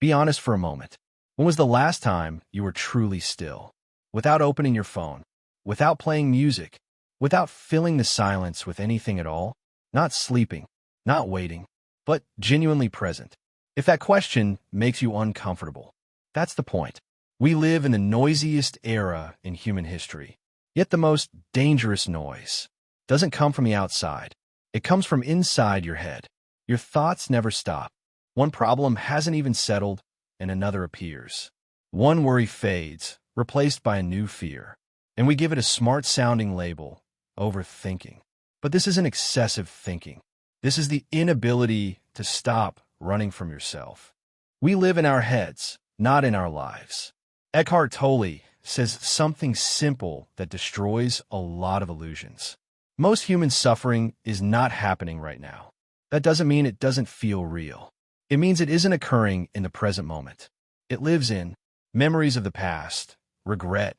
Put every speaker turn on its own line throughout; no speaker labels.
Be honest for a moment. When was the last time you were truly still? Without opening your phone, without playing music, without filling the silence with anything at all? Not sleeping, not waiting, but genuinely present. If that question makes you uncomfortable, that's the point. We live in the noisiest era in human history, yet the most dangerous noise doesn't come from the outside. It comes from inside your head. Your thoughts never stop. One problem hasn't even settled, and another appears. One worry fades, replaced by a new fear, and we give it a smart-sounding label, overthinking. But this isn't excessive thinking. This is the inability to stop running from yourself. We live in our heads, not in our lives. Eckhart Tolle says something simple that destroys a lot of illusions. Most human suffering is not happening right now. That doesn't mean it doesn't feel real. It means it isn't occurring in the present moment. It lives in memories of the past, regret,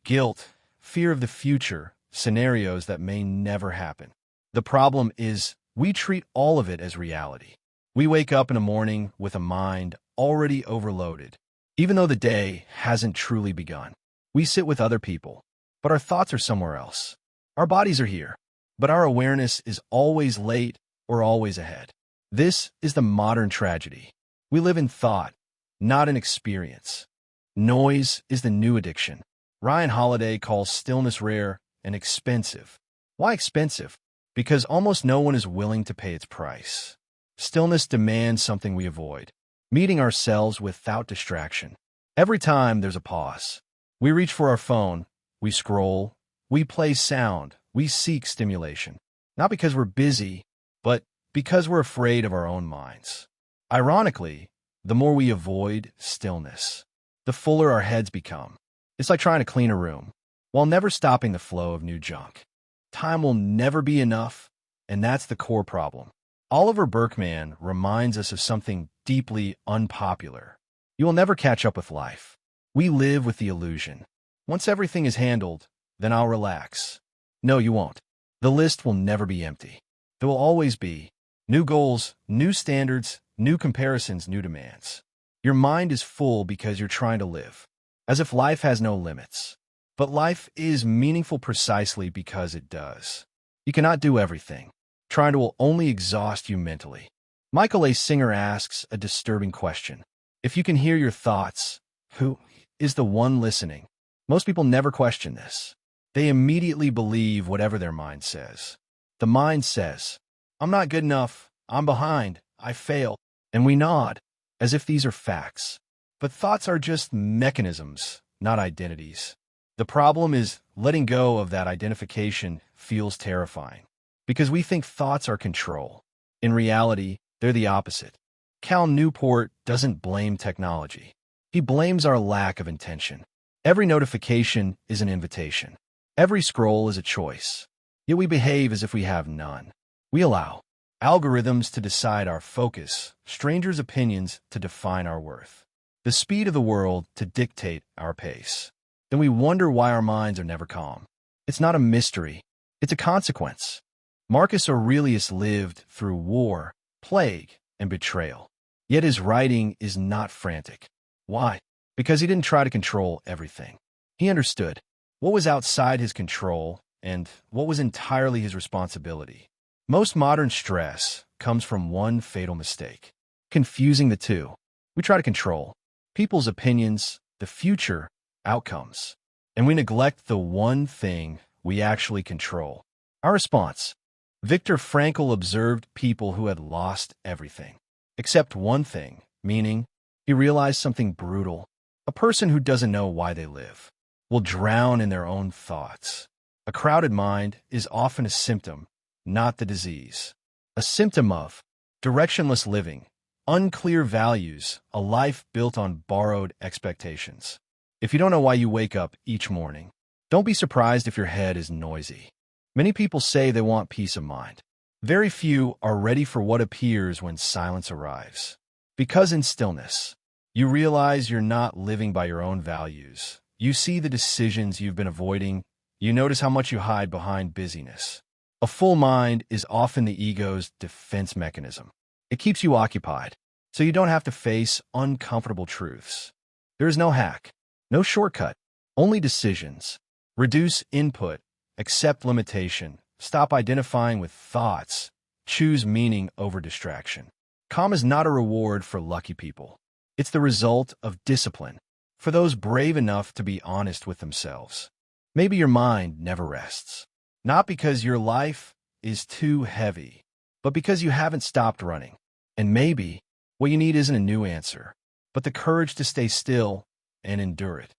guilt, fear of the future, scenarios that may never happen. The problem is we treat all of it as reality. We wake up in the morning with a mind already overloaded, even though the day hasn't truly begun. We sit with other people, but our thoughts are somewhere else. Our bodies are here, but our awareness is always late or always ahead. This is the modern tragedy. We live in thought, not in experience. Noise is the new addiction. Ryan Holiday calls stillness rare and expensive. Why expensive? Because almost no one is willing to pay its price. Stillness demands something we avoid, meeting ourselves without distraction. Every time there's a pause, we reach for our phone, we scroll, we play sound, we seek stimulation. Not because we're busy, but because we're afraid of our own minds. Ironically, the more we avoid stillness, the fuller our heads become. It's like trying to clean a room, while never stopping the flow of new junk. Time will never be enough, and that's the core problem. Oliver Burkeman reminds us of something deeply unpopular. You will never catch up with life. We live with the illusion. Once everything is handled, then I'll relax. No, you won't. The list will never be empty. There will always be new goals, new standards, new comparisons, new demands. Your mind is full because you're trying to live, as if life has no limits. But life is meaningful precisely because it does. You cannot do everything. Trying to will only exhaust you mentally. Michael A. Singer asks a disturbing question. If you can hear your thoughts, who is the one listening? Most people never question this. They immediately believe whatever their mind says. The mind says, I'm not good enough, I'm behind, I fail, and we nod, as if these are facts. But thoughts are just mechanisms, not identities. The problem is letting go of that identification feels terrifying, because we think thoughts are control. In reality, they're the opposite. Cal Newport doesn't blame technology. He blames our lack of intention. Every notification is an invitation. Every scroll is a choice. Yet we behave as if we have none. We allow algorithms to decide our focus, strangers' opinions to define our worth, the speed of the world to dictate our pace. Then we wonder why our minds are never calm. It's not a mystery. It's a consequence. Marcus Aurelius lived through war, plague, and betrayal. Yet his writing is not frantic. Why? Because he didn't try to control everything. He understood what was outside his control and what was entirely his responsibility. Most modern stress comes from one fatal mistake: confusing the two. We try to control people's opinions, the future, outcomes, and we neglect the one thing we actually control: our response. Viktor Frankl observed people who had lost everything, except one thing, meaning he realized something brutal. A person who doesn't know why they live will drown in their own thoughts. A crowded mind is often a symptom, not the disease. A symptom of directionless living, unclear values, a life built on borrowed expectations. If you don't know why you wake up each morning, don't be surprised if your head is noisy. Many people say they want peace of mind. Very few are ready for what appears when silence arrives. Because in stillness, you realize you're not living by your own values. You see the decisions you've been avoiding. You notice how much you hide behind busyness. A full mind is often the ego's defense mechanism. It keeps you occupied, so you don't have to face uncomfortable truths. There is no hack, no shortcut, only decisions. Reduce input, accept limitation, stop identifying with thoughts, choose meaning over distraction. Calm is not a reward for lucky people. It's the result of discipline, for those brave enough to be honest with themselves. Maybe your mind never rests, not because your life is too heavy, but because you haven't stopped running. And maybe what you need isn't a new answer, but the courage to stay still and endure it.